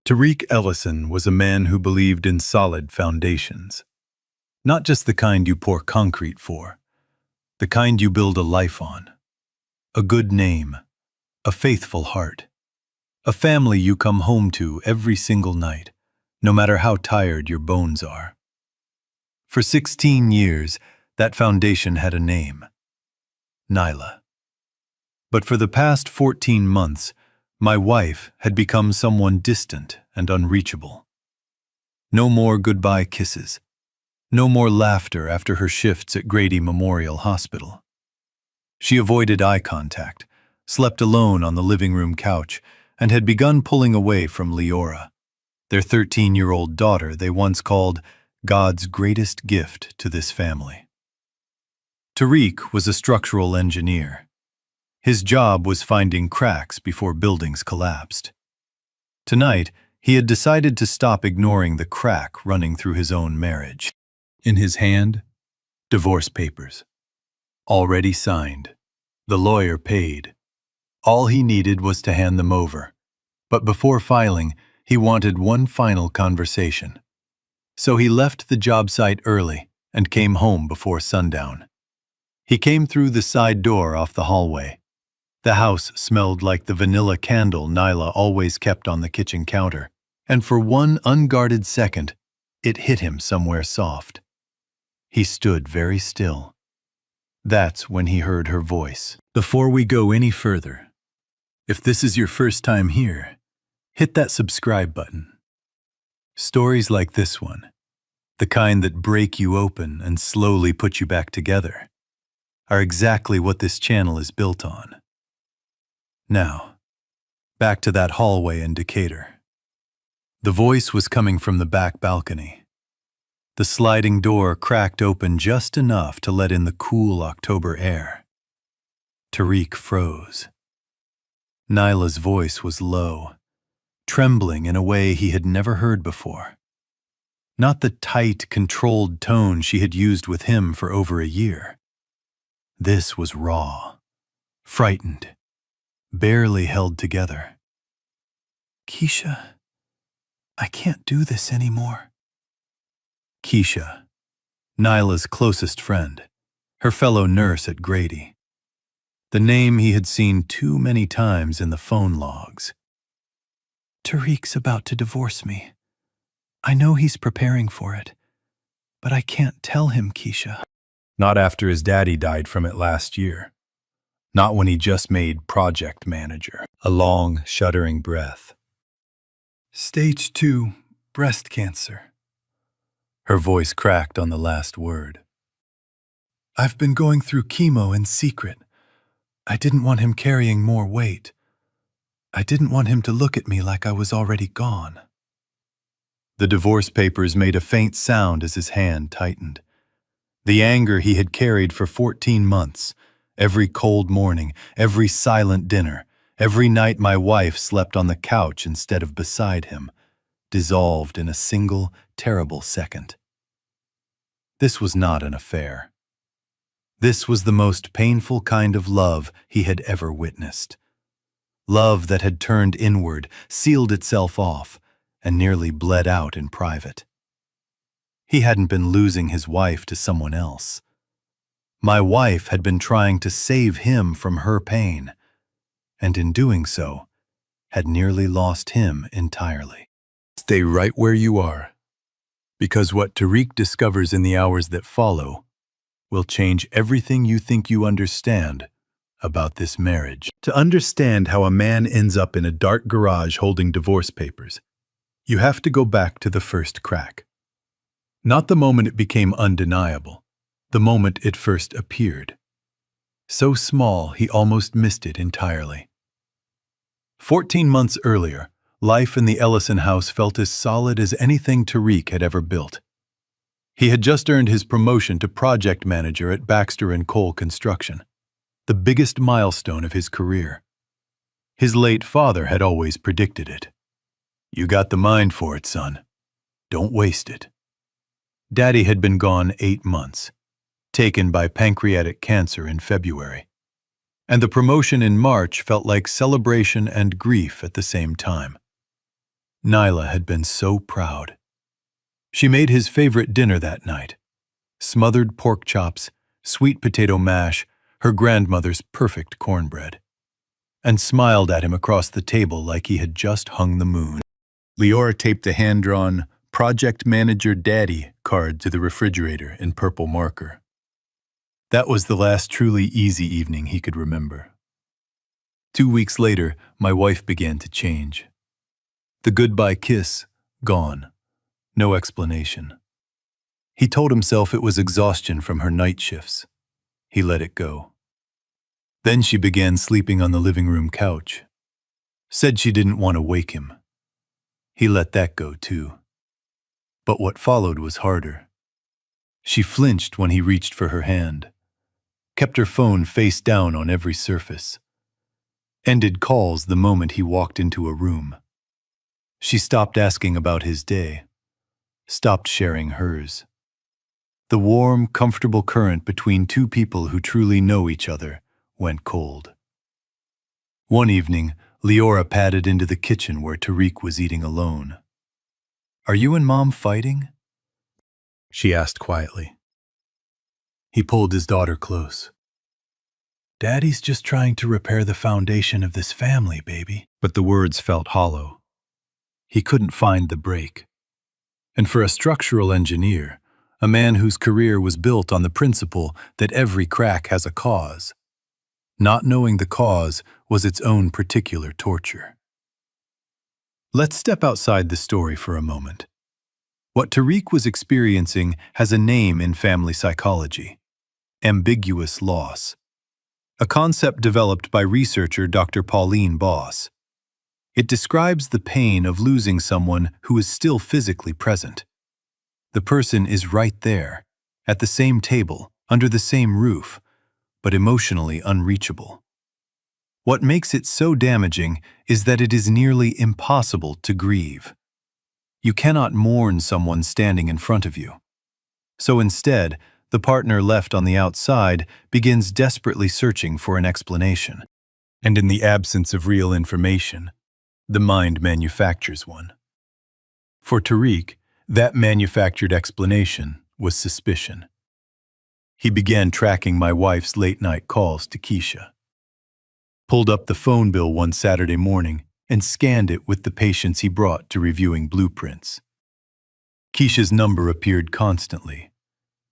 Tariq Ellison was a man who believed in solid foundations. Not just the kind you pour concrete for, the kind you build a life on. A good name, a faithful heart, a family you come home to every single night, no matter how tired your bones are. For 16 years, that foundation had a name: Nyla. But for the past 14 months, my wife had become someone distant and unreachable. No more goodbye kisses. No more laughter after her shifts at Grady Memorial Hospital. She avoided eye contact, slept alone on the living room couch, and had begun pulling away from Leora, their 13-year-old daughter they once called God's greatest gift to this family. Tariq was a structural engineer. His job was finding cracks before buildings collapsed. Tonight, he had decided to stop ignoring the crack running through his own marriage. In his hand, divorce papers. Already signed. The lawyer paid. All he needed was to hand them over. But before filing, he wanted one final conversation. So he left the job site early and came home before sundown. He came through the side door off the hallway. The house smelled like the vanilla candle Nyla always kept on the kitchen counter, and for one unguarded second, it hit him somewhere soft. He stood very still. That's when he heard her voice. Before we go any further, if this is your first time here, hit that subscribe button. Stories like this one, the kind that break you open and slowly put you back together, are exactly what this channel is built on. Now, back to that hallway in Decatur. The voice was coming from the back balcony. The sliding door cracked open just enough to let in the cool October air. Tariq froze. Nyla's voice was low, trembling in a way he had never heard before. Not the tight, controlled tone she had used with him for over a year. This was raw, frightened, barely held together. Keisha, I can't do this anymore. Keisha, Nyla's closest friend, her fellow nurse at Grady. The name he had seen too many times in the phone logs. Tariq's about to divorce me. I know he's preparing for it, but I can't tell him, Keisha. Not after his daddy died from it last year. Not when he just made project manager. A long, shuddering breath. Stage 2, breast cancer. Her voice cracked on the last word. I've been going through chemo in secret. I didn't want him carrying more weight. I didn't want him to look at me like I was already gone. The divorce papers made a faint sound as his hand tightened. The anger he had carried for 14 months, every cold morning, every silent dinner, every night my wife slept on the couch instead of beside him, dissolved in a single, terrible second. This was not an affair. This was the most painful kind of love he had ever witnessed. Love that had turned inward, sealed itself off, and nearly bled out in private. He hadn't been losing his wife to someone else. My wife had been trying to save him from her pain, and in doing so, had nearly lost him entirely. Stay right where you are, because what Tariq discovers in the hours that follow will change everything you think you understand about this marriage. To understand how a man ends up in a dark garage holding divorce papers, you have to go back to the first crack. Not the moment it became undeniable, the moment it first appeared. So small he almost missed it entirely. 14 months earlier, life in the Ellison house felt as solid as anything Tariq had ever built. He had just earned his promotion to project manager at Baxter & Cole Construction, the biggest milestone of his career. His late father had always predicted it. You got the mind for it, son. Don't waste it. Daddy had been gone 8 months, taken by pancreatic cancer in February, and the promotion in March felt like celebration and grief at the same time. Nyla had been so proud. She made his favorite dinner that night: smothered pork chops, sweet potato mash, her grandmother's perfect cornbread, and smiled at him across the table like he had just hung the moon. Leora taped a hand-drawn Project Manager Daddy card to the refrigerator in purple marker. That was the last truly easy evening he could remember. 2 weeks later, my wife began to change. The goodbye kiss, gone. No explanation. He told himself it was exhaustion from her night shifts. He let it go. Then she began sleeping on the living room couch. Said she didn't want to wake him. He let that go too. But what followed was harder. She flinched when he reached for her hand. Kept her phone face down on every surface. Ended calls the moment he walked into a room. She stopped asking about his day. Stopped sharing hers. The warm, comfortable current between two people who truly know each other went cold. One evening, Leora padded into the kitchen where Tariq was eating alone. "Are you and Mom fighting?" she asked quietly. He pulled his daughter close. "Daddy's just trying to repair the foundation of this family, baby." But the words felt hollow. He couldn't find the break. And for a structural engineer, a man whose career was built on the principle that every crack has a cause, not knowing the cause was its own particular torture. Let's step outside the story for a moment. What Tariq was experiencing has a name in family psychology: ambiguous loss. A concept developed by researcher Dr. Pauline Boss. It describes the pain of losing someone who is still physically present. The person is right there, at the same table, under the same roof, but emotionally unreachable. What makes it so damaging is that it is nearly impossible to grieve. You cannot mourn someone standing in front of you. So instead, the partner left on the outside begins desperately searching for an explanation. And in the absence of real information, the mind manufactures one. For Tariq, that manufactured explanation was suspicion. He began tracking my wife's late-night calls to Keisha. Pulled up the phone bill one Saturday morning and scanned it with the patients he brought to reviewing blueprints. Keisha's number appeared constantly,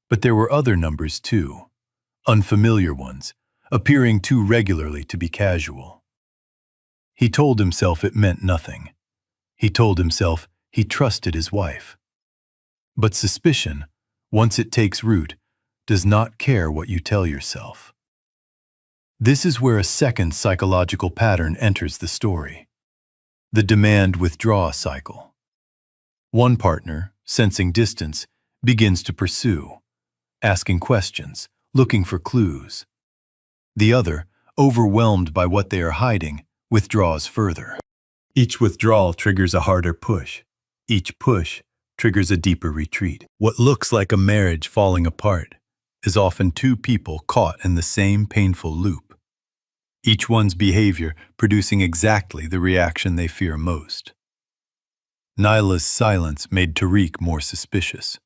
but there were other numbers too, unfamiliar ones, appearing too regularly to be casual. He told himself it meant nothing. He told himself he trusted his wife. But suspicion, once it takes root, does not care what you tell yourself. This is where a second psychological pattern enters the story: the demand-withdraw cycle. One partner, sensing distance, begins to pursue, asking questions, looking for clues. The other, overwhelmed by what they are hiding, withdraws further. Each withdrawal triggers a harder push. Each push triggers a deeper retreat. What looks like a marriage falling apart is often two people caught in the same painful loop, each one's behavior producing exactly the reaction they fear most. Nyla's silence made Tariq more suspicious.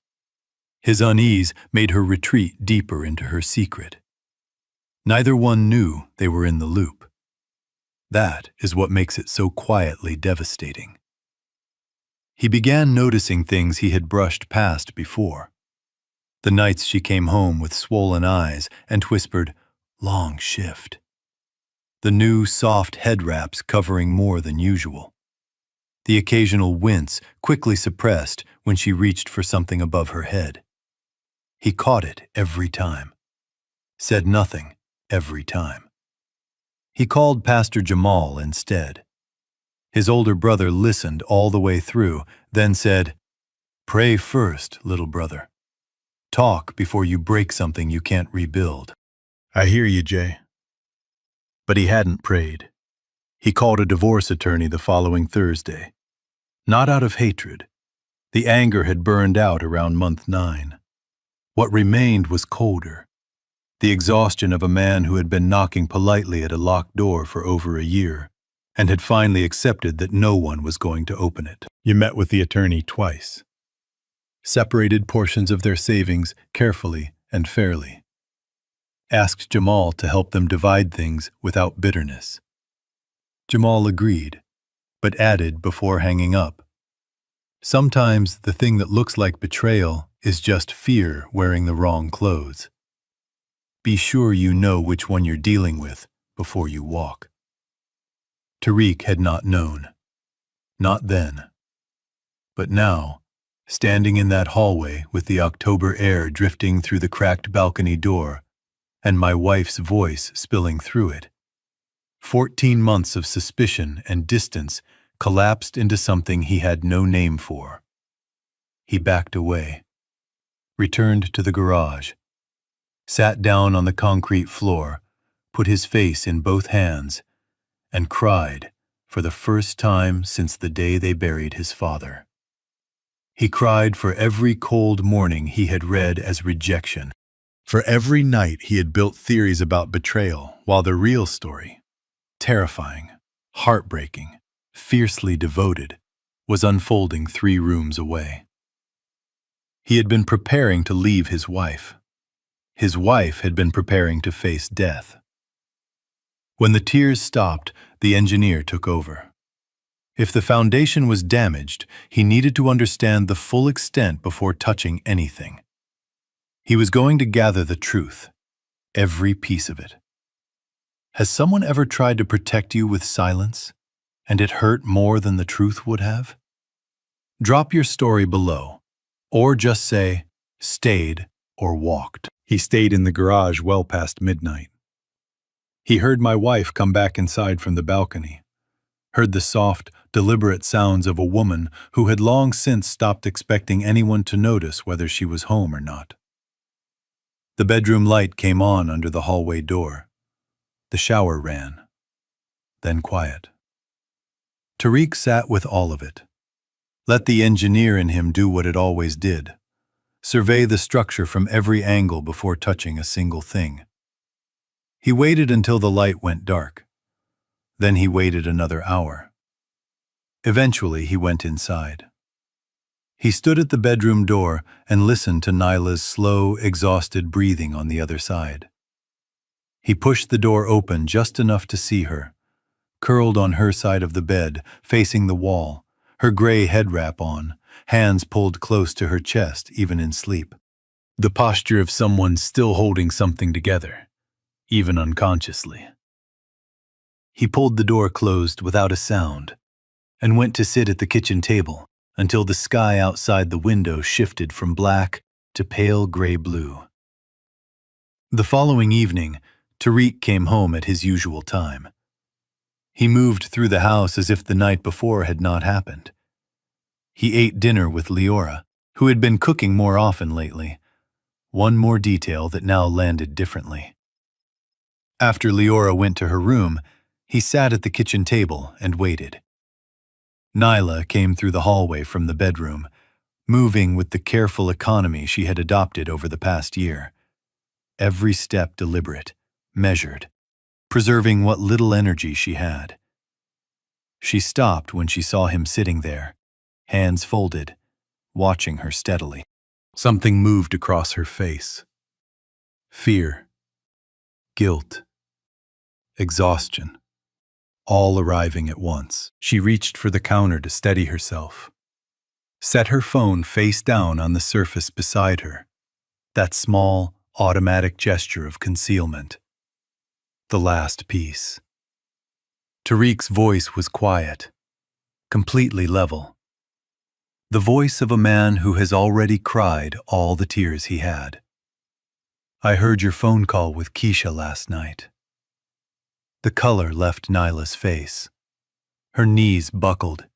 His unease made her retreat deeper into her secret. Neither one knew they were in the loop. That is what makes it so quietly devastating. He began noticing things he had brushed past before. The nights she came home with swollen eyes and whispered, "Long shift." The new soft head wraps covering more than usual. The occasional wince quickly suppressed when she reached for something above her head. He caught it every time. Said nothing every time. He called Pastor Jamal instead. His older brother listened all the way through, then said, "Pray first, little brother. Talk before you break something you can't rebuild." "I hear you, Jay." But he hadn't prayed. He called a divorce attorney the following Thursday. Not out of hatred. The anger had burned out around month 9. What remained was colder. The exhaustion of a man who had been knocking politely at a locked door for over a year, and had finally accepted that no one was going to open it. You met with the attorney twice, separated portions of their savings carefully and fairly, asked Jamal to help them divide things without bitterness. Jamal agreed, but added before hanging up, "Sometimes the thing that looks like betrayal is just fear wearing the wrong clothes. Be sure you know which one you're dealing with before you walk." Tariq had not known. Not then. But now, standing in that hallway with the October air drifting through the cracked balcony door and my wife's voice spilling through it, 14 months of suspicion and distance collapsed into something he had no name for. He backed away, returned to the garage, sat down on the concrete floor, put his face in both hands, and cried for the first time since the day they buried his father. He cried for every cold morning he had read as rejection, for every night he had built theories about betrayal, while the real story, terrifying, heartbreaking, fiercely devoted, was unfolding 3 rooms away. He had been preparing to leave his wife. His wife had been preparing to face death. When the tears stopped, the engineer took over. If the foundation was damaged, he needed to understand the full extent before touching anything. He was going to gather the truth, every piece of it. Has someone ever tried to protect you with silence, and it hurt more than the truth would have? Drop your story below, or just say, stayed or walked. He stayed in the garage well past midnight. He heard my wife come back inside from the balcony, heard the soft, deliberate sounds of a woman who had long since stopped expecting anyone to notice whether she was home or not. The bedroom light came on under the hallway door. The shower ran. Then quiet. Tariq sat with all of it. Let the engineer in him do what it always did. Survey the structure from every angle before touching a single thing. He waited until the light went dark. Then he waited another hour. Eventually, he went inside. He stood at the bedroom door and listened to Nyla's slow, exhausted breathing on the other side. He pushed the door open just enough to see her, curled on her side of the bed, facing the wall, her gray head wrap on, hands pulled close to her chest even in sleep. The posture of someone still holding something together, even unconsciously. He pulled the door closed without a sound and went to sit at the kitchen table until the sky outside the window shifted from black to pale gray blue. The following evening, Tariq came home at his usual time. He moved through the house as if the night before had not happened. He ate dinner with Leora, who had been cooking more often lately, one more detail that now landed differently. After Leora went to her room, he sat at the kitchen table and waited. Nyla came through the hallway from the bedroom, moving with the careful economy she had adopted over the past year. Every step deliberate, measured, preserving what little energy she had. She stopped when she saw him sitting there, hands folded, watching her steadily. Something moved across her face. Fear, guilt, exhaustion, all arriving at once. She reached for the counter to steady herself, set her phone face down on the surface beside her, that small, automatic gesture of concealment. The last piece. Tariq's voice was quiet, completely level. The voice of a man who has already cried all the tears he had. "I heard your phone call with Keisha last night." The color left Nyla's face. Her knees buckled.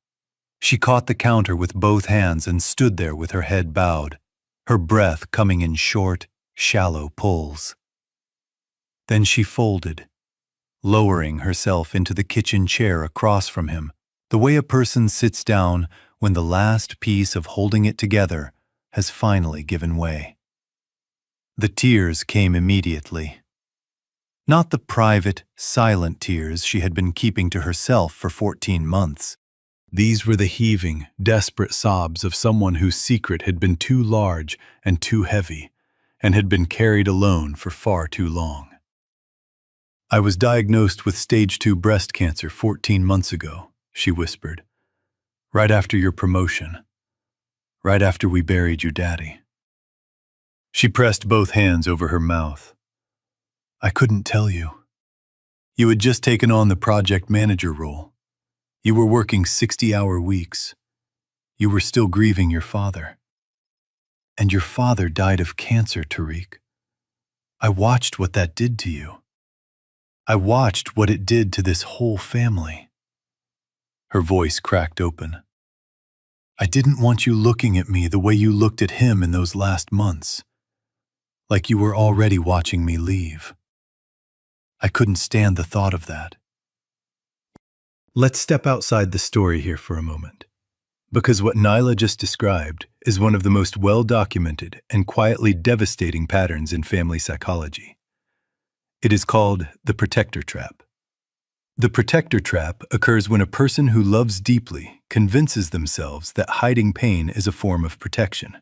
She caught the counter with both hands and stood there with her head bowed, her breath coming in short, shallow pulls. Then she folded, lowering herself into the kitchen chair across from him, the way a person sits down when the last piece of holding it together has finally given way. The tears came immediately. Not the private, silent tears she had been keeping to herself for 14 months, These were the heaving, desperate sobs of someone whose secret had been too large and too heavy, and had been carried alone for far too long. "I was diagnosed with stage 2 breast cancer 14 months ago," she whispered. "Right after your promotion. Right after we buried your daddy." She pressed both hands over her mouth. "I couldn't tell you. You had just taken on the project manager role. You were working 60-hour weeks. You were still grieving your father. And your father died of cancer, Tariq. I watched what that did to you. I watched what it did to this whole family." Her voice cracked open. "I didn't want you looking at me the way you looked at him in those last months, like you were already watching me leave. I couldn't stand the thought of that." Let's step outside the story here for a moment, because what Nyla just described is one of the most well-documented and quietly devastating patterns in family psychology. It is called the protector trap. The protector trap occurs when a person who loves deeply convinces themselves that hiding pain is a form of protection,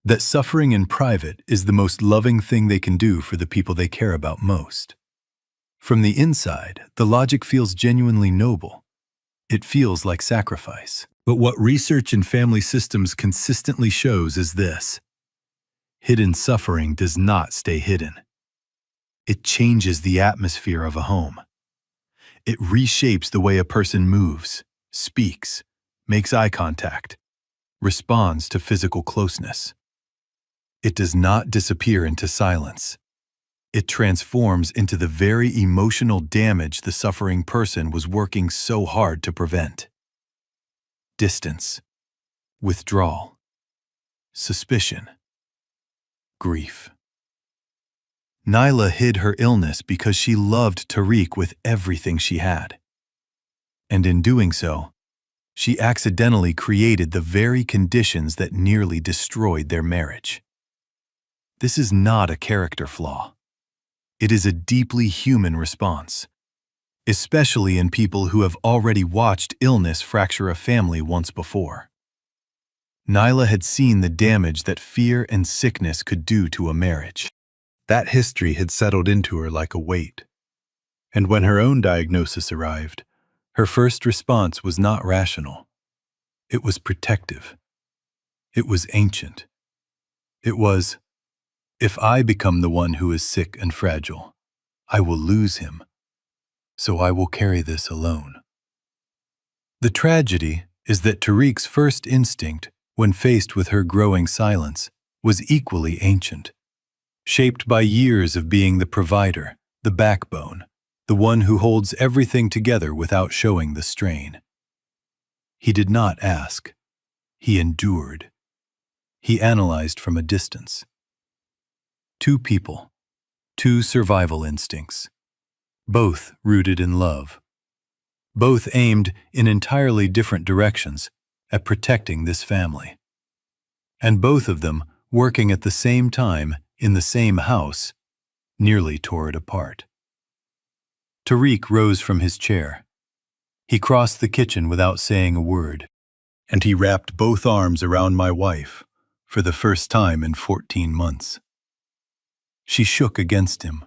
that suffering in private is the most loving thing they can do for the people they care about most. From the inside, the logic feels genuinely noble. It feels like sacrifice. But what research in family systems consistently shows is this: hidden suffering does not stay hidden. It changes the atmosphere of a home. It reshapes the way a person moves, speaks, makes eye contact, responds to physical closeness. It does not disappear into silence. It transforms into the very emotional damage the suffering person was working so hard to prevent. Distance, withdrawal, suspicion, grief. Nyla hid her illness because she loved Tariq with everything she had. And in doing so, she accidentally created the very conditions that nearly destroyed their marriage. This is not a character flaw. It is a deeply human response, especially in people who have already watched illness fracture a family once before. Nyla had seen the damage that fear and sickness could do to a marriage. That history had settled into her like a weight. And when her own diagnosis arrived, her first response was not rational. It was protective. It was ancient. It was, "If I become the one who is sick and fragile, I will lose him. So I will carry this alone." The tragedy is that Tariq's first instinct, when faced with her growing silence, was equally ancient, shaped by years of being the provider, the backbone, the one who holds everything together without showing the strain. He did not ask. He endured. He analyzed from a distance. Two people, two survival instincts, both rooted in love, both aimed in entirely different directions at protecting this family, and both of them working at the same time in the same house, nearly tore it apart. Tariq rose from his chair. He crossed the kitchen without saying a word, and he wrapped both arms around my wife for the first time in 14 months. She shook against him.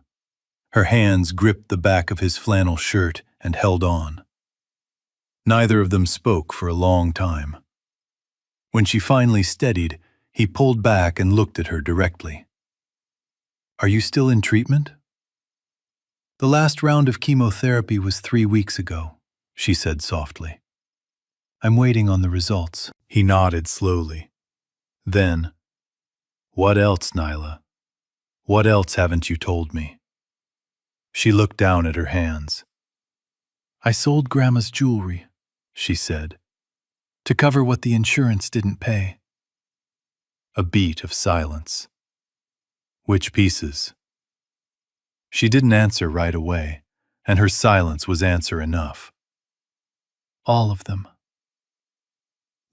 Her hands gripped the back of his flannel shirt and held on. Neither of them spoke for a long time. When she finally steadied, he pulled back and looked at her directly. "Are you still in treatment?" "The last round of chemotherapy was 3 weeks ago," she said softly. "I'm waiting on the results." He nodded slowly. Then, "What else, Nyla? What else haven't you told me?" She looked down at her hands. "I sold Grandma's jewelry," she said, "to cover what the insurance didn't pay." A beat of silence. "Which pieces?" She didn't answer right away, and her silence was answer enough. "All of them."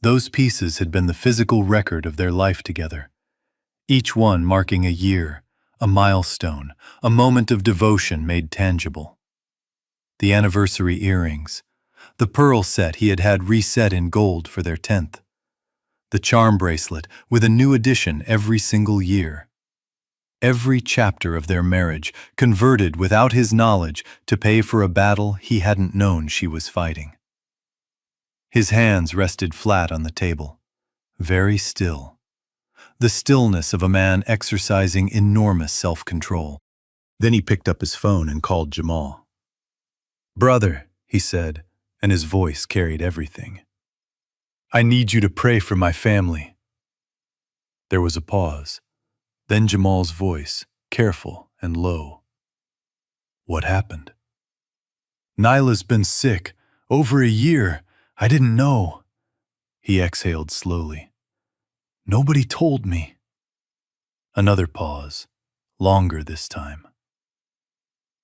Those pieces had been the physical record of their life together, each one marking a year, a milestone, a moment of devotion made tangible. The anniversary earrings, the pearl set he had had reset in gold for their 10th, the charm bracelet with a new addition every single year. Every chapter of their marriage converted without his knowledge to pay for a battle he hadn't known she was fighting. His hands rested flat on the table, very still. The stillness of a man exercising enormous self-control. Then he picked up his phone and called Jamal. "Brother," he said, and his voice carried everything. "I need you to pray for my family." There was a pause. Then Jamal's voice, careful and low. "What happened?" "Nyla's been sick. Over a year. I didn't know." He exhaled slowly. "Nobody told me." Another pause, longer this time.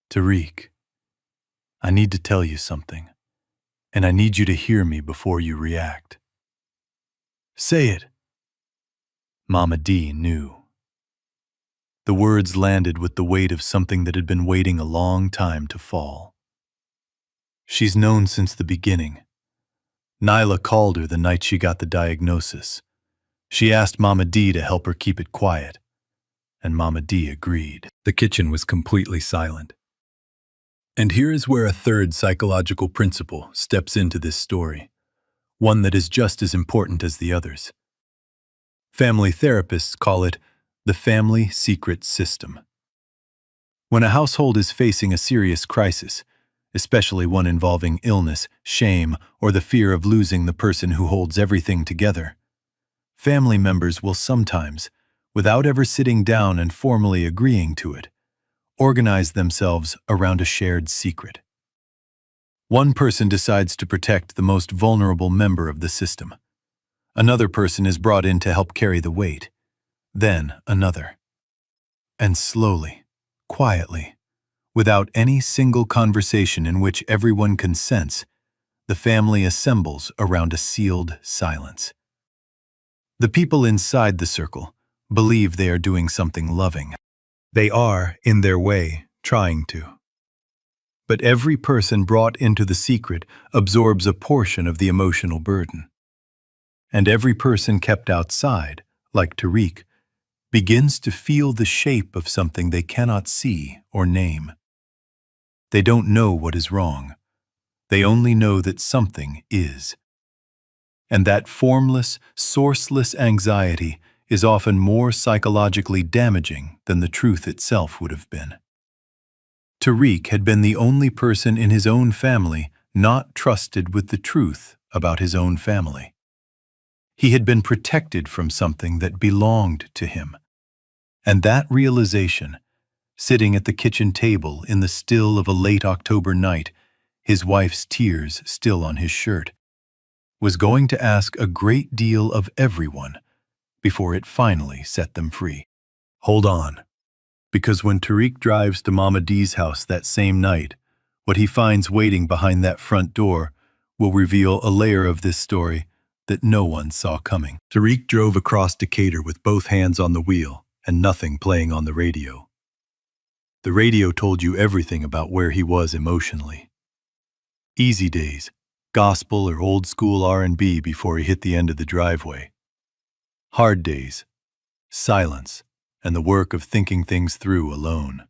"Tariq, I need to tell you something, and I need you to hear me before you react." "Say it." Mama D knew. The words landed with the weight of something that had been waiting a long time to fall. "She's known since the beginning. Nyla called her the night she got the diagnosis. She asked Mama D to help her keep it quiet, and Mama D agreed." The kitchen was completely silent. And here is where a third psychological principle steps into this story, one that is just as important as the others. Family therapists call it the family secret system. When a household is facing a serious crisis, especially one involving illness, shame, or the fear of losing the person who holds everything together, family members will sometimes, without ever sitting down and formally agreeing to it, organize themselves around a shared secret. One person decides to protect the most vulnerable member of the system. Another person is brought in to help carry the weight. Then another. And slowly, quietly, without any single conversation in which everyone consents, the family assembles around a sealed silence. The people inside the circle believe they are doing something loving. They are, in their way, trying to. But every person brought into the secret absorbs a portion of the emotional burden. And every person kept outside, like Tariq, begins to feel the shape of something they cannot see or name. They don't know what is wrong. They only know that something is. And that formless, sourceless anxiety is often more psychologically damaging than the truth itself would have been. Tariq had been the only person in his own family not trusted with the truth about his own family. He had been protected from something that belonged to him. And that realization, sitting at the kitchen table in the still of a late October night, his wife's tears still on his shirt, was going to ask a great deal of everyone before it finally set them free. Hold on, because when Tariq drives to Mama D's house that same night, what he finds waiting behind that front door will reveal a layer of this story that no one saw coming. Tariq drove across Decatur with both hands on the wheel and nothing playing on the radio. The radio told you everything about where he was emotionally. Easy days, gospel or old school R&B before he hit the end of the driveway. Hard days, silence, and the work of thinking things through alone.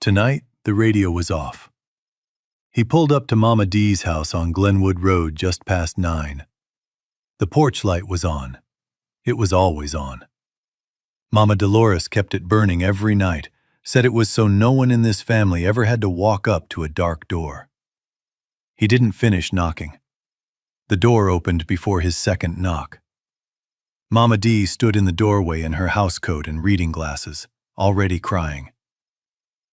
Tonight, the radio was off. He pulled up to Mama D's house on Glenwood Road just past 9. The porch light was on. It was always on. Mama Dolores kept it burning every night, said it was so no one in this family ever had to walk up to a dark door. He didn't finish knocking. The door opened before his second knock. Mama D stood in the doorway in her housecoat and reading glasses, already crying.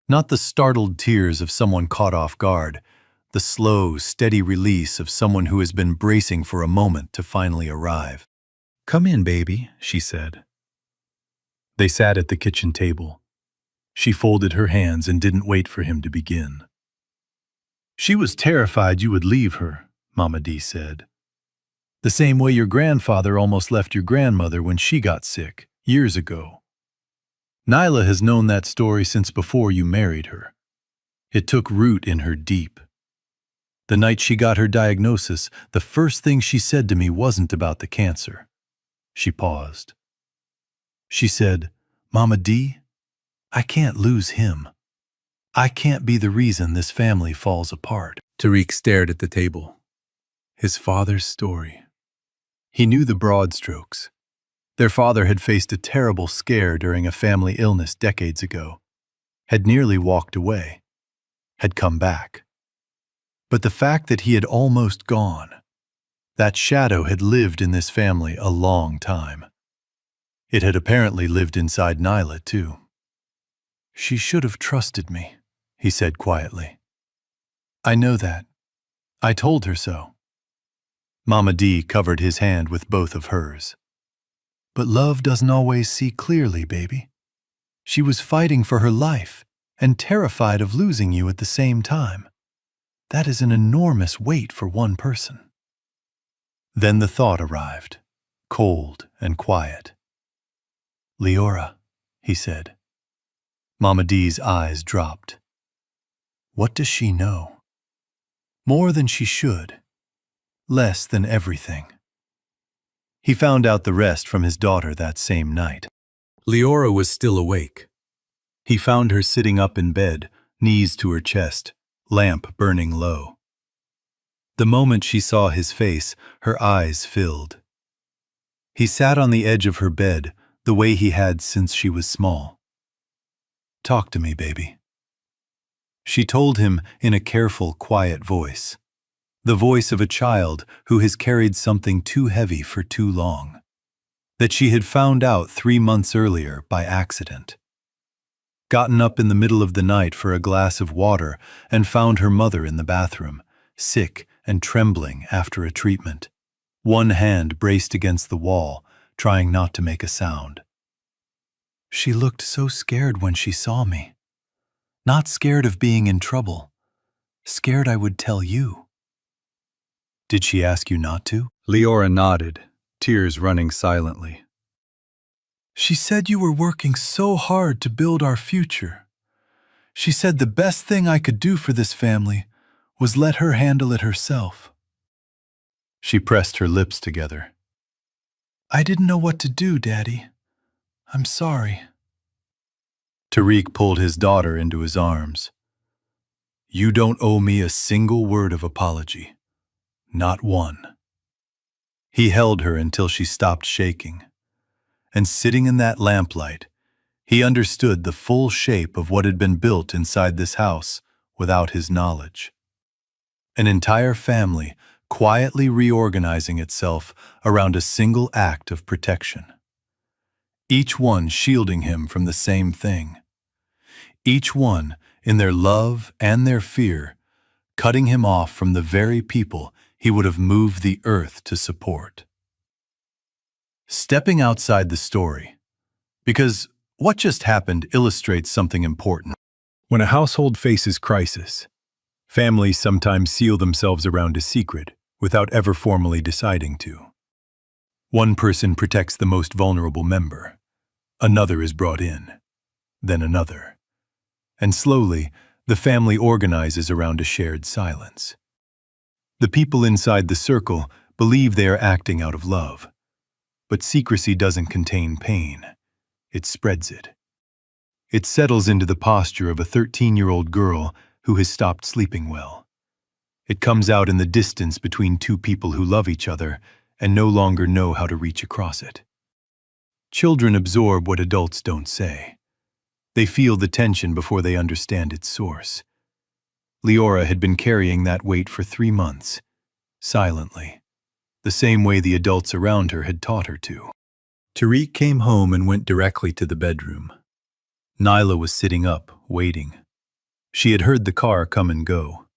Not the startled tears of someone caught off guard, the slow, steady release of someone who has been bracing for a moment to finally arrive. "Come in, baby," she said. They sat at the kitchen table. She folded her hands and didn't wait for him to begin. "She was terrified you would leave her," Mama D said. "The same way your grandfather almost left your grandmother when she got sick, years ago. Nyla has known that story since before you married her. It took root in her deep. The night she got her diagnosis, the first thing she said to me wasn't about the cancer. She paused. She said, "Mama D, I can't lose him. I can't be the reason this family falls apart." Tariq stared at the table. His father's story. He knew the broad strokes. Their father had faced a terrible scare during a family illness decades ago, had nearly walked away, had come back. But the fact that he had almost gone, that shadow had lived in this family a long time. It had apparently lived inside Nyla, too. "She should have trusted me," he said quietly. "I know that. I told her so." Mama D covered his hand with both of hers. "But love doesn't always see clearly, baby. She was fighting for her life and terrified of losing you at the same time. That is an enormous weight for one person." Then the thought arrived, cold and quiet. "Leora," he said. Mama D's eyes dropped. "What does she know?" "More than she should. Less than everything." He found out the rest from his daughter that same night. Leora was still awake. He found her sitting up in bed, knees to her chest, lamp burning low. The moment she saw his face, her eyes filled. He sat on the edge of her bed, the way he had since she was small. "Talk to me, baby." She told him in a careful, quiet voice, the voice of a child who has carried something too heavy for too long, that she had found out 3 months earlier by accident. Gotten up in the middle of the night for a glass of water and found her mother in the bathroom, sick and trembling after a treatment, one hand braced against the wall, trying not to make a sound. "She looked so scared when she saw me. Not scared of being in trouble, scared I would tell you." "Did she ask you not to?" Leora nodded, tears running silently. "She said you were working so hard to build our future. She said the best thing I could do for this family was let her handle it herself." She pressed her lips together. "I didn't know what to do, Daddy. I'm sorry." Tariq pulled his daughter into his arms. "You don't owe me a single word of apology. Not one." He held her until she stopped shaking. And sitting in that lamplight, he understood the full shape of what had been built inside this house without his knowledge. An entire family quietly reorganizing itself around a single act of protection. Each one shielding him from the same thing. Each one, in their love and their fear, cutting him off from the very people he would have moved the earth to support. Stepping outside the story, because what just happened illustrates something important. When a household faces crisis, families sometimes seal themselves around a secret without ever formally deciding to. One person protects the most vulnerable member. Another is brought in, then another. And slowly, the family organizes around a shared silence. The people inside the circle believe they are acting out of love. But secrecy doesn't contain pain. It spreads it. It settles into the posture of a 13-year-old girl who has stopped sleeping well. It comes out in the distance between two people who love each other and no longer know how to reach across it. Children absorb what adults don't say. They feel the tension before they understand its source. Leora had been carrying that weight for 3 months, silently, the same way the adults around her had taught her to. Tariq came home and went directly to the bedroom. Nyla was sitting up, waiting. She had heard the car come and go.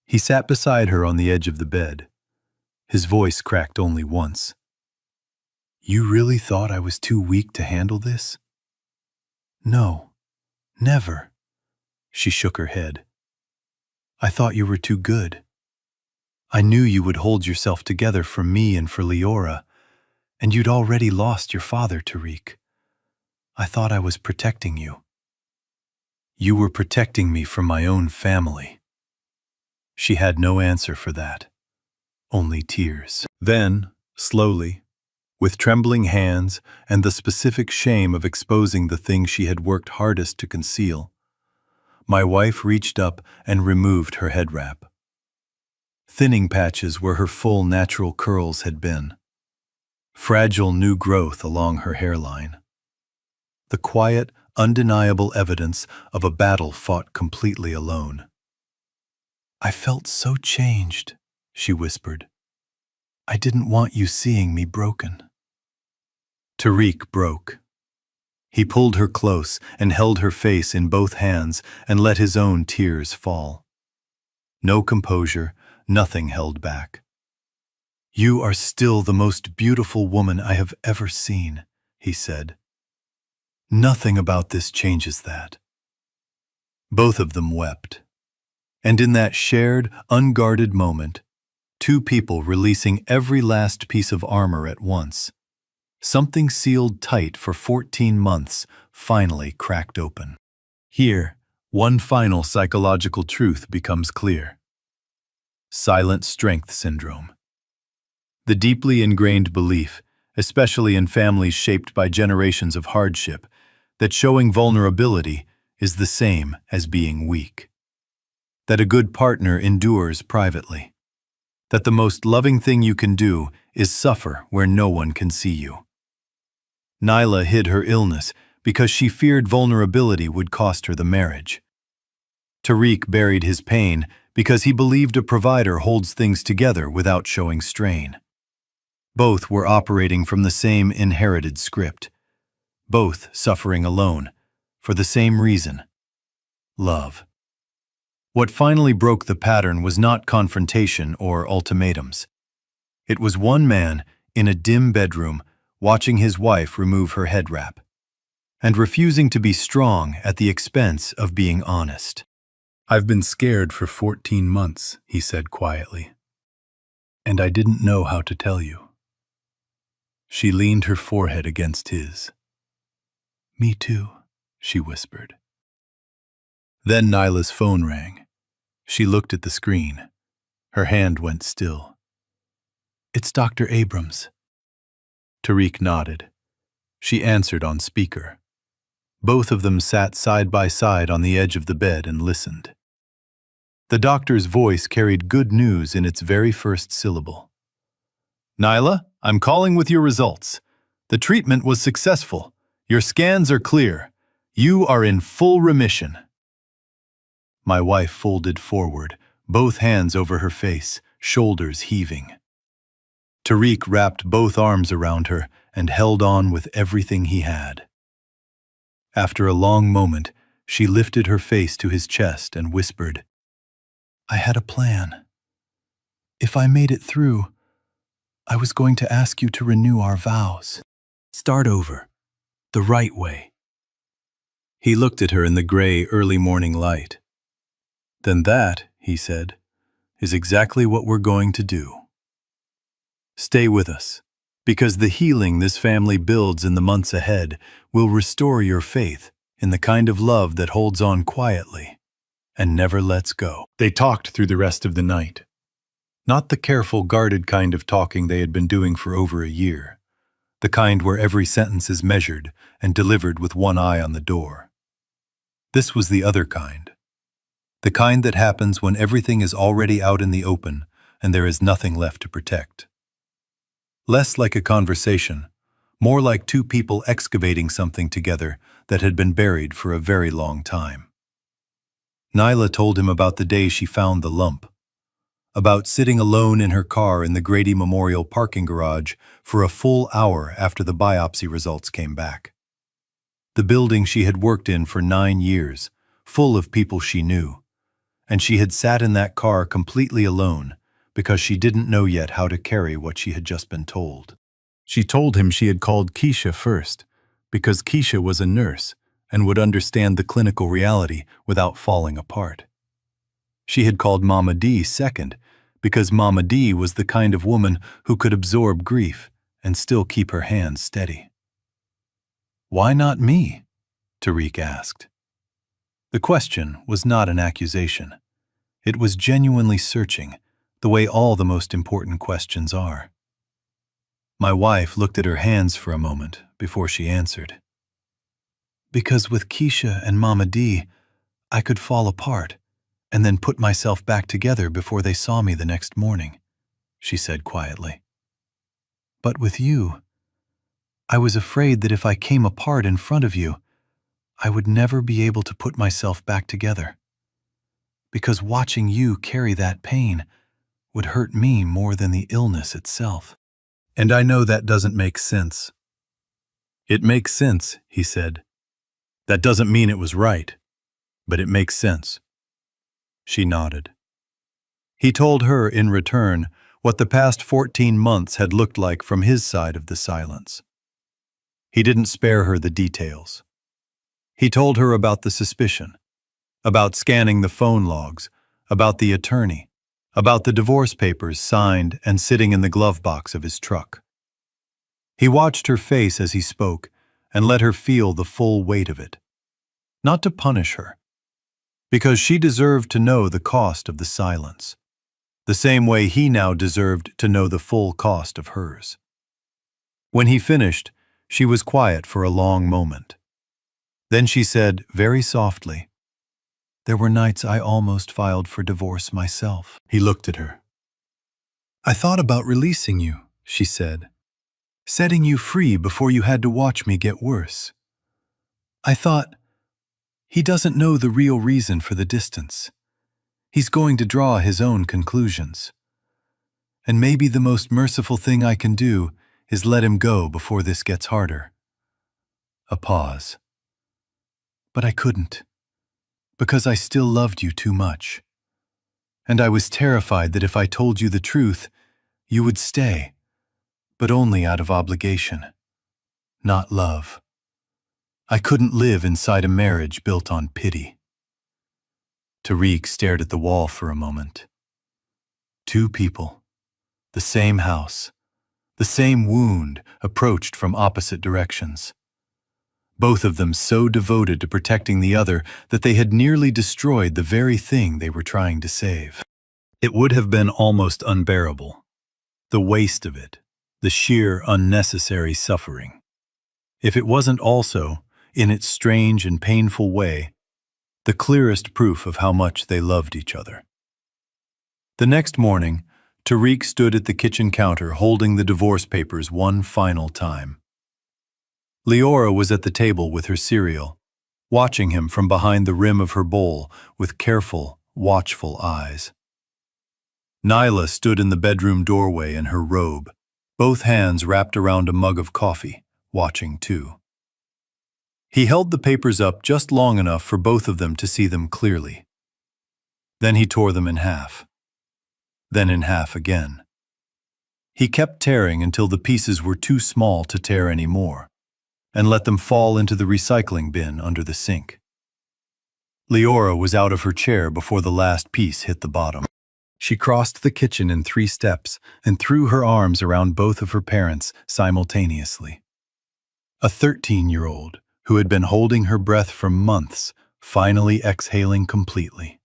He sat beside her on the edge of the bed. His voice cracked only once. "You really thought I was too weak to handle this?" "No, never." She shook her head. "I thought you were too good. I knew you would hold yourself together for me and for Leora, and you'd already lost your father, Tariq. I thought I was protecting you." "You were protecting me from my own family." She had no answer for that, only tears. Then, slowly, with trembling hands and the specific shame of exposing the thing she had worked hardest to conceal, my wife reached up and removed her head wrap. Thinning patches where her full natural curls had been. Fragile new growth along her hairline. The quiet, undeniable evidence of a battle fought completely alone. "I felt so changed," she whispered. "I didn't want you seeing me broken." Tariq broke. He pulled her close and held her face in both hands and let his own tears fall. No composure, nothing held back. "You are still the most beautiful woman I have ever seen," he said. "Nothing about this changes that." Both of them wept. And in that shared, unguarded moment, two people releasing every last piece of armor at once, something sealed tight for 14 months finally cracked open. Here, one final psychological truth becomes clear. Silent strength syndrome. The deeply ingrained belief, especially in families shaped by generations of hardship, that showing vulnerability is the same as being weak. That a good partner endures privately. That the most loving thing you can do is suffer where no one can see you. Nyla hid her illness because she feared vulnerability would cost her the marriage. Tariq buried his pain because he believed a provider holds things together without showing strain. Both were operating from the same inherited script. Both suffering alone, for the same reason: love. What finally broke the pattern was not confrontation or ultimatums. It was one man in a dim bedroom watching his wife remove her head wrap, and refusing to be strong at the expense of being honest. "I've been scared for 14 months, he said quietly. "And I didn't know how to tell you." She leaned her forehead against his. "Me too," she whispered. Then Nyla's phone rang. She looked at the screen. Her hand went still. "It's Dr. Abrams." Tariq nodded. She answered on speaker. Both of them sat side by side on the edge of the bed and listened. The doctor's voice carried good news in its very first syllable. "Nyla, I'm calling with your results. The treatment was successful. Your scans are clear. You are in full remission." My wife folded forward, both hands over her face, shoulders heaving. Tariq wrapped both arms around her and held on with everything he had. After a long moment, she lifted her face to his chest and whispered, "I had a plan. If I made it through, I was going to ask you to renew our vows. Start over, the right way." He looked at her in the gray early morning light. "Then that," he said, "is exactly what we're going to do. Stay with us, because the healing this family builds in the months ahead will restore your faith in the kind of love that holds on quietly and never lets go." They talked through the rest of the night. Not the careful, guarded kind of talking they had been doing for over a year, the kind where every sentence is measured and delivered with one eye on the door. This was the other kind. The kind that happens when everything is already out in the open and there is nothing left to protect. Less like a conversation, more like two people excavating something together that had been buried for a very long time. Nyla told him about the day she found the lump, about sitting alone in her car in the Grady Memorial parking garage for a full hour after the biopsy results came back. The building she had worked in for 9 years, full of people she knew, and she had sat in that car completely alone because she didn't know yet how to carry what she had just been told. She told him she had called Keisha first, because Keisha was a nurse and would understand the clinical reality without falling apart. She had called Mama D second, because Mama D was the kind of woman who could absorb grief and still keep her hands steady. "Why not me?" Tariq asked. The question was not an accusation. It was genuinely searching, the way all the most important questions are. My wife looked at her hands for a moment before she answered. Because with Keisha and Mama D, I could fall apart and then put myself back together before they saw me the next morning, she said quietly. But with you, I was afraid that if I came apart in front of you, I would never be able to put myself back together. Because watching you carry that pain would hurt me more than the illness itself. And I know that doesn't make sense. It makes sense, he said. That doesn't mean it was right, but it makes sense. She nodded. He told her, in return, what the past 14 months had looked like from his side of the silence. He didn't spare her the details. He told her about the suspicion, about scanning the phone logs, about the attorney, about the divorce papers signed and sitting in the glove box of his truck. He watched her face as he spoke and let her feel the full weight of it. Not to punish her, because she deserved to know the cost of the silence, the same way he now deserved to know the full cost of hers. When he finished, she was quiet for a long moment. Then she said, very softly, "There were nights I almost filed for divorce myself." He looked at her. "I thought about releasing you," she said, "setting you free before you had to watch me get worse. I thought, he doesn't know the real reason for the distance. He's going to draw his own conclusions. And maybe the most merciful thing I can do is let him go before this gets harder." A pause. "But I couldn't, because I still loved you too much. And I was terrified that if I told you the truth, you would stay, but only out of obligation, not love. I couldn't live inside a marriage built on pity." Tariq stared at the wall for a moment. Two people, the same house, the same wound approached from opposite directions. Both of them so devoted to protecting the other that they had nearly destroyed the very thing they were trying to save. It would have been almost unbearable. The waste of it, the sheer unnecessary suffering. If it wasn't also, in its strange and painful way, the clearest proof of how much they loved each other. The next morning, Tariq stood at the kitchen counter holding the divorce papers one final time. Leora was at the table with her cereal, watching him from behind the rim of her bowl with careful, watchful eyes. Nyla stood in the bedroom doorway in her robe, both hands wrapped around a mug of coffee, watching too. He held the papers up just long enough for both of them to see them clearly. Then he tore them in half. Then in half again. He kept tearing until the pieces were too small to tear anymore, and let them fall into the recycling bin under the sink. Leora was out of her chair before the last piece hit the bottom. She crossed the kitchen in 3 steps and threw her arms around both of her parents simultaneously. A 13-year-old who had been holding her breath for months, finally exhaling completely.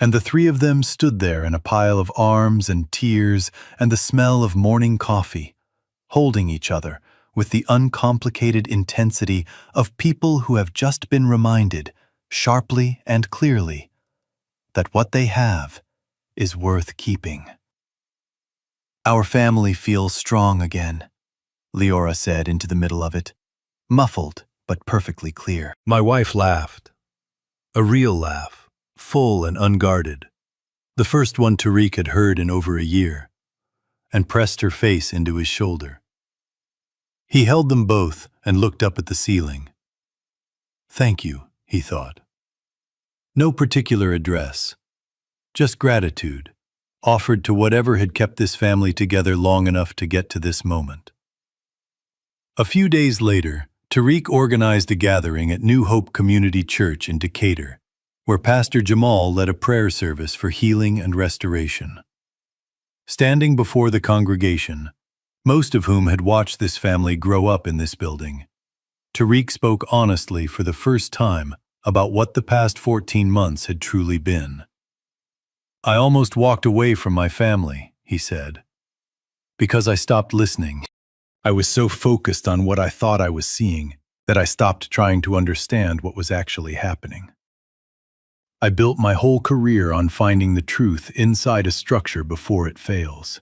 And the 3 of them stood there in a pile of arms and tears and the smell of morning coffee, holding each other with the uncomplicated intensity of people who have just been reminded, sharply and clearly, that what they have is worth keeping. "Our family feels strong again," Leora said into the middle of it, muffled but perfectly clear. My wife laughed. A real laugh, full and unguarded, the first one Tariq had heard in over a year, and pressed her face into his shoulder. He held them both and looked up at the ceiling. Thank you, he thought. No particular address, just gratitude, offered to whatever had kept this family together long enough to get to this moment. A few days later, Tariq organized a gathering at New Hope Community Church in Decatur, where Pastor Jamal led a prayer service for healing and restoration. Standing before the congregation, most of whom had watched this family grow up in this building, Tariq spoke honestly for the first time about what the past 14 months had truly been. I almost walked away from my family, he said, because I stopped listening. I was so focused on what I thought I was seeing that I stopped trying to understand what was actually happening. I built my whole career on finding the truth inside a structure before it fails.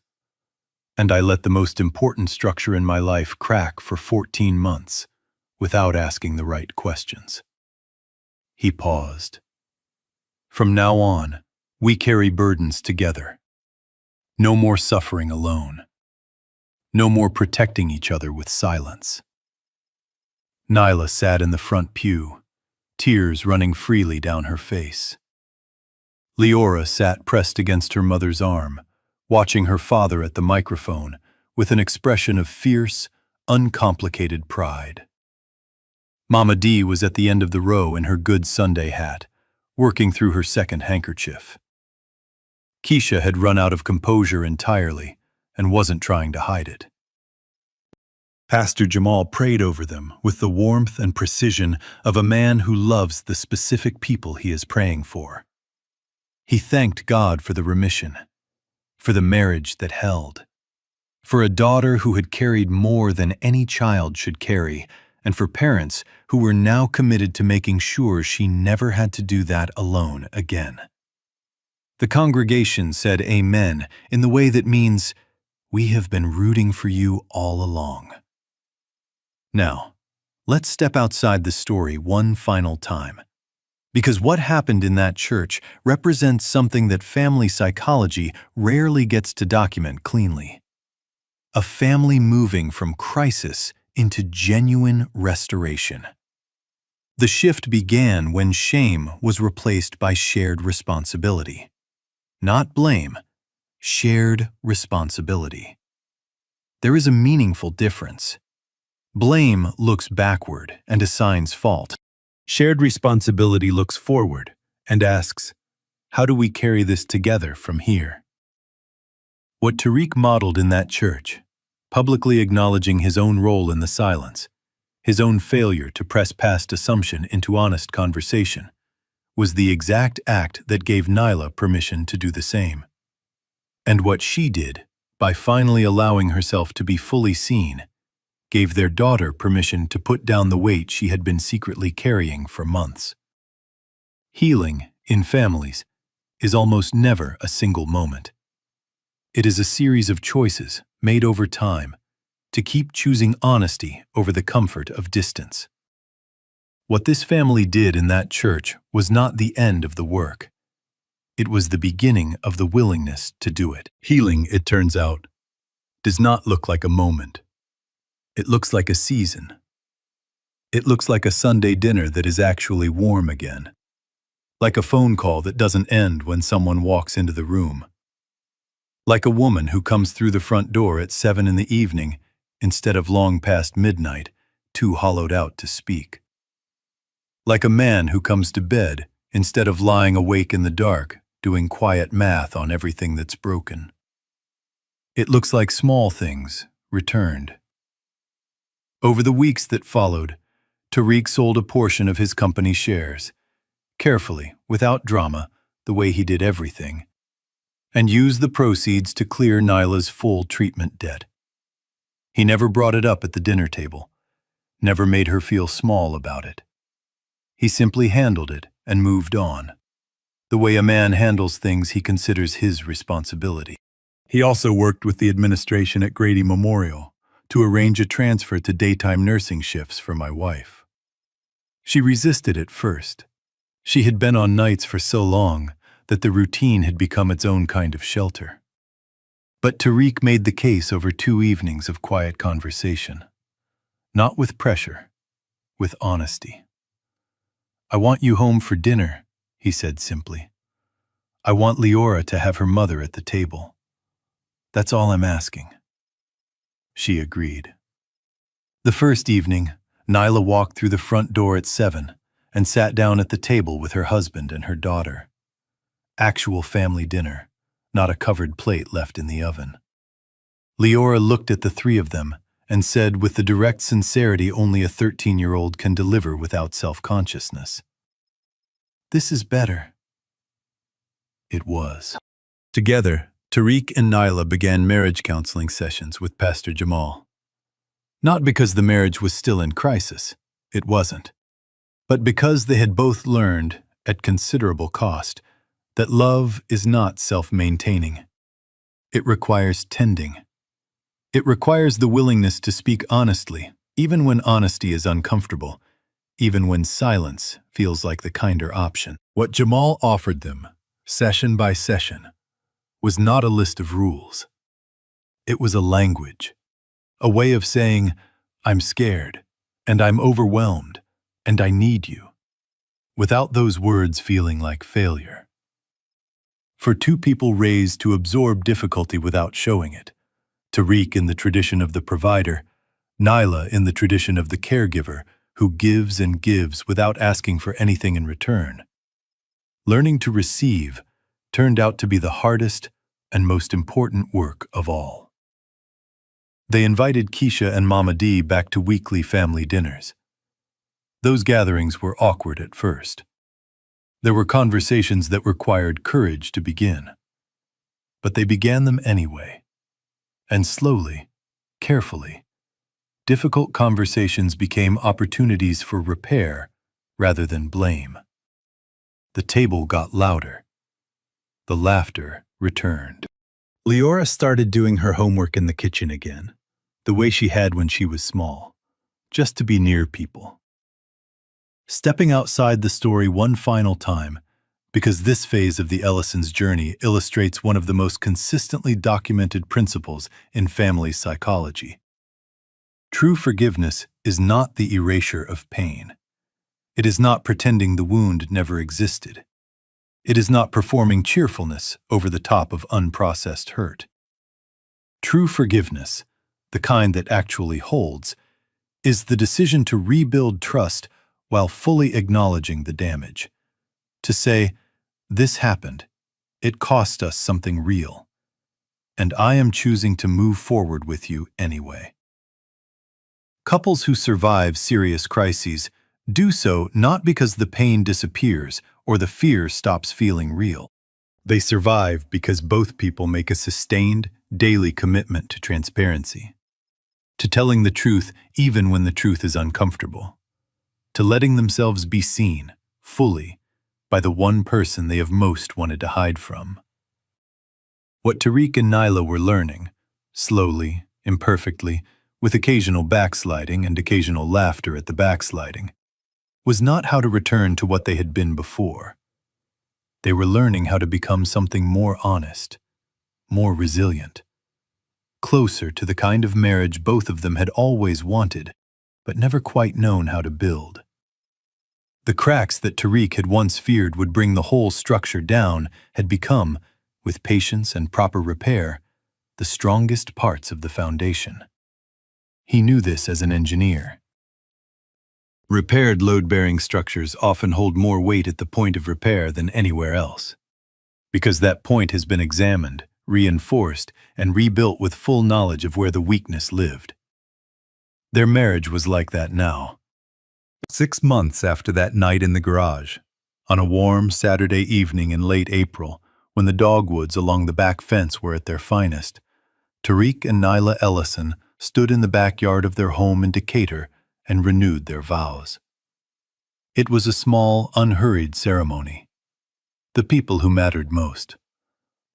And I let the most important structure in my life crack for 14 months without asking the right questions. He paused. From now on, we carry burdens together. No more suffering alone. No more protecting each other with silence. Nyla sat in the front pew, tears running freely down her face. Leora sat pressed against her mother's arm, watching her father at the microphone with an expression of fierce, uncomplicated pride. Mama D was at the end of the row in her Good Sunday hat, working through her second handkerchief. Keisha had run out of composure entirely and wasn't trying to hide it. Pastor Jamal prayed over them with the warmth and precision of a man who loves the specific people he is praying for. He thanked God for the remission, for the marriage that held, for a daughter who had carried more than any child should carry, and for parents who were now committed to making sure she never had to do that alone again. The congregation said amen in the way that means, "We have been rooting for you all along." Now, let's step outside the story one final time. Because what happened in that church represents something that family psychology rarely gets to document cleanly. A family moving from crisis into genuine restoration. The shift began when shame was replaced by shared responsibility. Not blame, shared responsibility. There is a meaningful difference. Blame looks backward and assigns fault. Shared responsibility looks forward and asks, how do we carry this together from here? What Tariq modeled in that church, publicly acknowledging his own role in the silence, his own failure to press past assumption into honest conversation, was the exact act that gave Nyla permission to do the same. And what she did, by finally allowing herself to be fully seen, gave their daughter permission to put down the weight she had been secretly carrying for months. Healing, in families, is almost never a single moment. It is a series of choices made over time to keep choosing honesty over the comfort of distance. What this family did in that church was not the end of the work. It was the beginning of the willingness to do it. Healing, it turns out, does not look like a moment. It looks like a season. It looks like a Sunday dinner that is actually warm again. Like a phone call that doesn't end when someone walks into the room. Like a woman who comes through the front door at 7 in the evening instead of long past midnight, too hollowed out to speak. Like a man who comes to bed instead of lying awake in the dark, doing quiet math on everything that's broken. It looks like small things returned. Over the weeks that followed, Tariq sold a portion of his company shares, carefully, without drama, the way he did everything, and used the proceeds to clear Nyla's full treatment debt. He never brought it up at the dinner table, never made her feel small about it. He simply handled it and moved on, the way a man handles things he considers his responsibility. He also worked with the administration at Grady Memorial to arrange a transfer to daytime nursing shifts for my wife. She resisted at first. She had been on nights for so long that the routine had become its own kind of shelter. But Tariq made the case over 2 evenings of quiet conversation. Not with pressure, with honesty. "I want you home for dinner," he said simply. "I want Leora to have her mother at the table. That's all I'm asking." She agreed. The first evening, Nyla walked through the front door at 7 and sat down at the table with her husband and her daughter. Actual family dinner, not a covered plate left in the oven. Leora looked at the 3 of them and said with the direct sincerity only a 13-year-old can deliver without self-consciousness, "This is better." It was. Together, Tariq and Naila began marriage counseling sessions with Pastor Jamal. Not because the marriage was still in crisis, it wasn't, but because they had both learned, at considerable cost, that love is not self-maintaining. It requires tending. It requires the willingness to speak honestly, even when honesty is uncomfortable, even when silence feels like the kinder option. What Jamal offered them, session by session, was not a list of rules. It was a language, a way of saying, I'm scared, and I'm overwhelmed, and I need you, without those words feeling like failure. For two people raised to absorb difficulty without showing it, Tariq in the tradition of the provider, Naila in the tradition of the caregiver who gives and gives without asking for anything in return. Learning to receive turned out to be the hardest and most important work of all. They invited Keisha and Mama D back to weekly family dinners. Those gatherings were awkward at first. There were conversations that required courage to begin. But they began them anyway. And slowly, carefully, difficult conversations became opportunities for repair rather than blame. The table got louder. The laughter returned. Leora started doing her homework in the kitchen again, the way she had when she was small, just to be near people. Stepping outside the story one final time, because this phase of the Ellisons' journey illustrates one of the most consistently documented principles in family psychology. True forgiveness is not the erasure of pain. It is not pretending the wound never existed. It is not performing cheerfulness over the top of unprocessed hurt. True forgiveness, the kind that actually holds, is the decision to rebuild trust while fully acknowledging the damage. To say, this happened, it cost us something real, and I am choosing to move forward with you anyway. Couples who survive serious crises do so not because the pain disappears or the fear stops feeling real. They survive because both people make a sustained, daily commitment to transparency, to telling the truth even when the truth is uncomfortable, to letting themselves be seen, fully, by the one person they have most wanted to hide from. What Tariq and Naila were learning, slowly, imperfectly, with occasional backsliding and occasional laughter at the backsliding, was not how to return to what they had been before. They were learning how to become something more honest, more resilient, closer to the kind of marriage both of them had always wanted, but never quite known how to build. The cracks that Tariq had once feared would bring the whole structure down had become, with patience and proper repair, the strongest parts of the foundation. He knew this as an engineer. Repaired load-bearing structures often hold more weight at the point of repair than anywhere else, because that point has been examined, reinforced, and rebuilt with full knowledge of where the weakness lived. Their marriage was like that now. 6 months after that night in the garage, on a warm Saturday evening in late April, when the dogwoods along the back fence were at their finest, Tariq and Naila Ellison stood in the backyard of their home in Decatur and renewed their vows. It was a small, unhurried ceremony. The people who mattered most.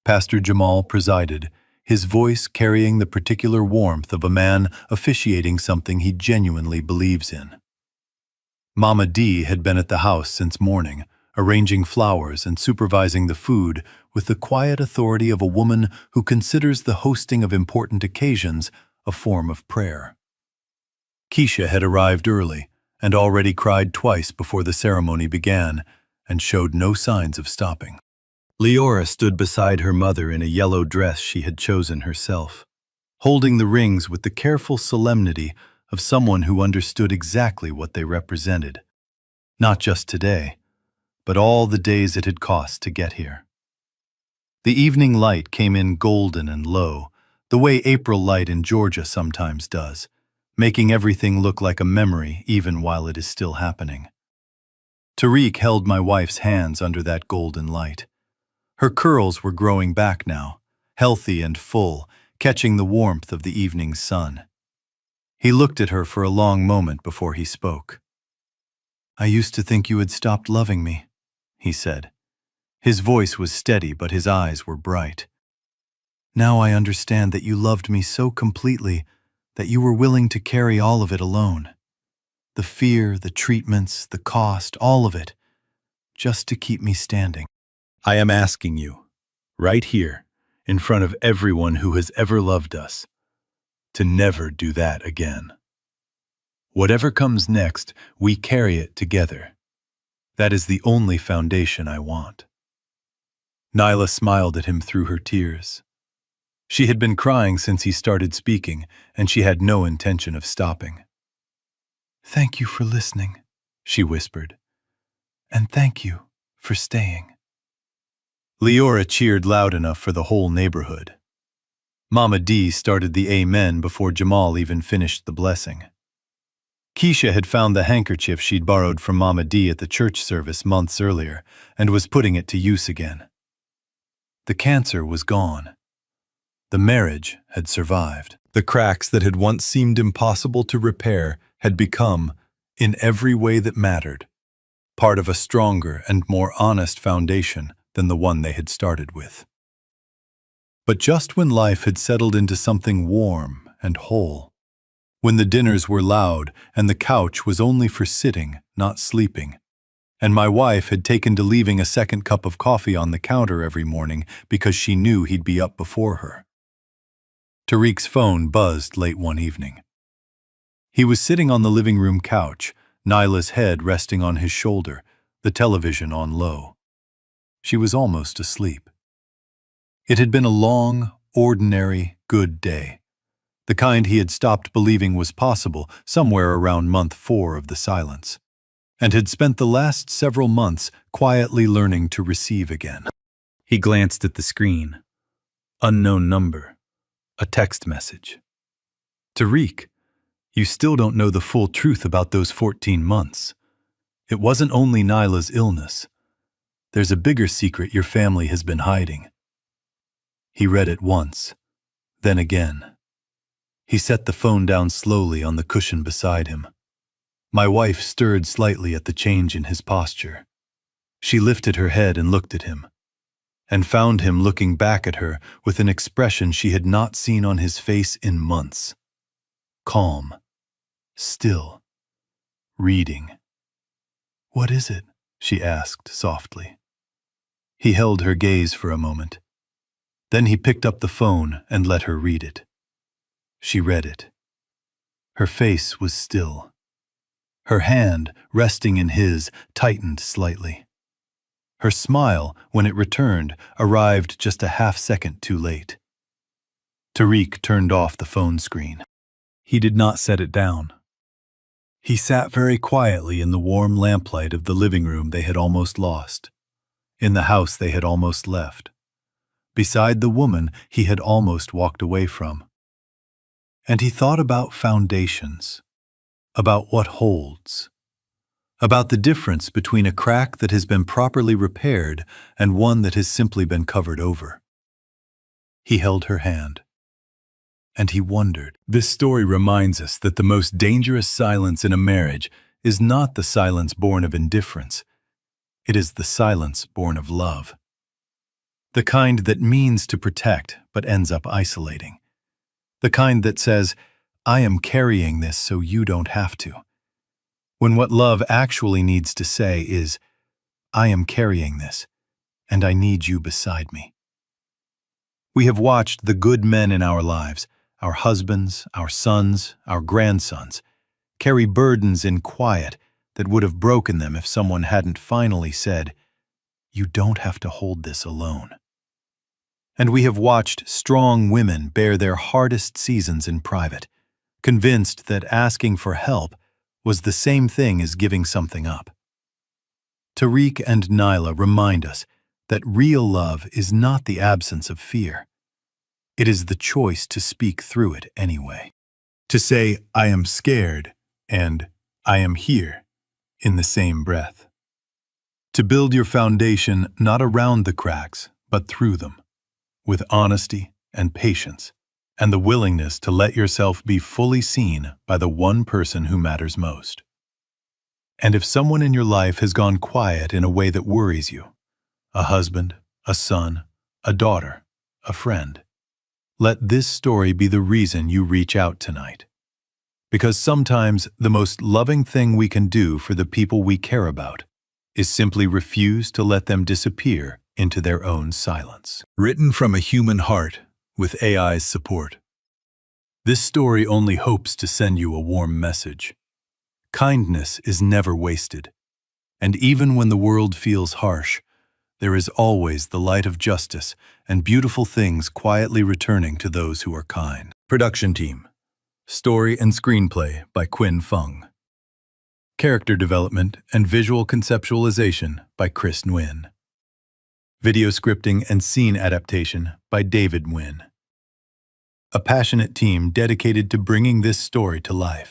Pastor Jamal presided, his voice carrying the particular warmth of a man officiating something he genuinely believes in. Mama D had been at the house since morning, arranging flowers and supervising the food with the quiet authority of a woman who considers the hosting of important occasions a form of prayer. Keisha had arrived early and already cried twice before the ceremony began and showed no signs of stopping. Leora stood beside her mother in a yellow dress she had chosen herself, holding the rings with the careful solemnity of someone who understood exactly what they represented, not just today, but all the days it had cost to get here. The evening light came in golden and low, the way April light in Georgia sometimes does, making everything look like a memory even while it is still happening. Tariq held my wife's hands under that golden light. Her curls were growing back now, healthy and full, catching the warmth of the evening sun. He looked at her for a long moment before he spoke. "I used to think you had stopped loving me," he said. His voice was steady, but his eyes were bright. "Now I understand that you loved me so completely that you were willing to carry all of it alone. The fear, the treatments, the cost, all of it, just to keep me standing." I am asking you, right here, in front of everyone who has ever loved us, to never do that again. Whatever comes next, we carry it together. That is the only foundation I want. Nyla smiled at him through her tears. She had been crying since he started speaking, and she had no intention of stopping. "Thank you for listening," she whispered. "And thank you for staying." Leora cheered loud enough for the whole neighborhood. Mama D started the amen before Jamal even finished the blessing. Keisha had found the handkerchief she'd borrowed from Mama D at the church service months earlier and was putting it to use again. The cancer was gone. The marriage had survived. The cracks that had once seemed impossible to repair had become, in every way that mattered, part of a stronger and more honest foundation than the one they had started with. But just when life had settled into something warm and whole, when the dinners were loud and the couch was only for sitting, not sleeping, and my wife had taken to leaving a second cup of coffee on the counter every morning because she knew he'd be up before her. Tariq's phone buzzed late one evening. He was sitting on the living room couch, Nyla's head resting on his shoulder, the television on low. She was almost asleep. It had been a long, ordinary, good day, the kind he had stopped believing was possible somewhere around month 4 of the silence, and had spent the last several months quietly learning to receive again. He glanced at the screen. Unknown number. A text message. "Tariq, you still don't know the full truth about those 14 months. It wasn't only Nyla's illness. There's a bigger secret your family has been hiding." He read it once, then again. He set the phone down slowly on the cushion beside him. My wife stirred slightly at the change in his posture. She lifted her head and looked at him, and found him looking back at her with an expression she had not seen on his face in months. Calm, still, reading. "What is it?" she asked softly. He held her gaze for a moment. Then he picked up the phone and let her read it. She read it. Her face was still. Her hand, resting in his, tightened slightly. Her smile, when it returned, arrived just a half-second too late. Tariq turned off the phone screen. He did not set it down. He sat very quietly in the warm lamplight of the living room they had almost lost, in the house they had almost left, beside the woman he had almost walked away from. And he thought about foundations, about what holds, about the difference between a crack that has been properly repaired and one that has simply been covered over. He held her hand, and he wondered. This story reminds us that the most dangerous silence in a marriage is not the silence born of indifference. It is the silence born of love. The kind that means to protect but ends up isolating. The kind that says, "I am carrying this so you don't have to." When what love actually needs to say is, "I am carrying this, and I need you beside me." We have watched the good men in our lives, our husbands, our sons, our grandsons, carry burdens in quiet that would have broken them if someone hadn't finally said, "You don't have to hold this alone." And we have watched strong women bear their hardest seasons in private, convinced that asking for help was the same thing as giving something up. Tariq and Nyla remind us that real love is not the absence of fear. It is the choice to speak through it anyway. To say, "I am scared," and "I am here," in the same breath. To build your foundation not around the cracks, but through them, with honesty and patience, and the willingness to let yourself be fully seen by the one person who matters most. And if someone in your life has gone quiet in a way that worries you, a husband, a son, a daughter, a friend, let this story be the reason you reach out tonight. Because sometimes the most loving thing we can do for the people we care about is simply refuse to let them disappear into their own silence. Written from a human heart with AI's support. This story only hopes to send you a warm message. Kindness is never wasted, and even when the world feels harsh, there is always the light of justice and beautiful things quietly returning to those who are kind. Production team. Story and screenplay by Quinn Fung. Character development and visual conceptualization by Chris Nguyen. Video scripting and scene adaptation by David Nguyen. A passionate team dedicated to bringing this story to life.